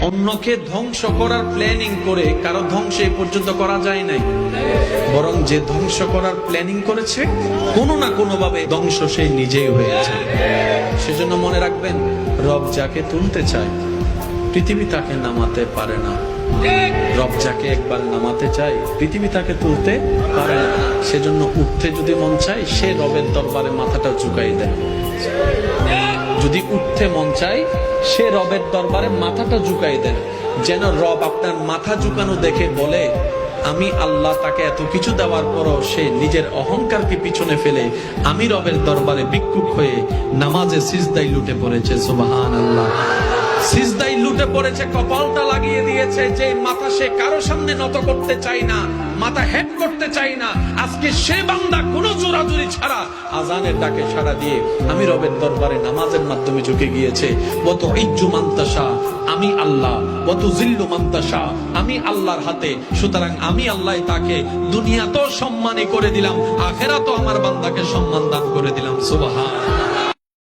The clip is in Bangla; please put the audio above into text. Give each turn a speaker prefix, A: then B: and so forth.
A: অন্যকে ধ্বংস করার প্ল্যানিং করে কারো ধ্বংস এই পর্যন্ত করা যায় নাই, বরং যে ধ্বংস করার প্ল্যানিং করেছে কোনো না কোনো ভাবে ধ্বংস সে নিজেই হয়েছে। সেজন্য মনে রাখবেন, রব যাকে তুলতে চায় পৃথিবী তাকে নামাতে পারে না। রব যাকে একবার নামাতে চায় পৃথিবী তাকে তুলতে পারে না। সেজন্য উঠতে যদি মন চায় সে রবের দরবারে মাথাটা ঝুঁকাই দেয়। যদি উঠতে মন চায় সে রবের দরবারে মাথাটা ঝুঁকাই দেন, যেন রব আপনার মাথা ঝুঁকানো দেখে বলে, আমি আল্লাহ তাকে এত কিছু দেওয়ার পরও সে নিজের অহংকারকে পিছনে ফেলে আমি রবের দরবারে ভিক্ষুক হয়ে নামাজে সিজদায় লুটে পড়েছে। সুবহানাল্লাহ। সিজদায় লুটে পড়েছে, কপালটা লাগিয়ে দিয়েছে, যে মাথা সে কারো সামনে নত করতে চায় না, মাথা হেট করতে চায় না। আজকে সে বান্দা কোনো জোরাজুরি ছাড়া আজানের ডাকে সাড়া দিয়ে আমি রবের দরবারে নামাজের মাধ্যমে ঝুঁকে গিয়েছে। ওয়াতু ইজ্জু মান তাশা, আমি আল্লাহ, ওয়াতু জিল্লু মান তাশা, আমি আল্লাহর হাতে। সুতরাং আমি আল্লাহ তাকে দুনিয়াতেও সম্মানী করে দিলাম, আখিরাতেও আমার বান্দাকে সম্মান দান করে দিলাম। সুবহান।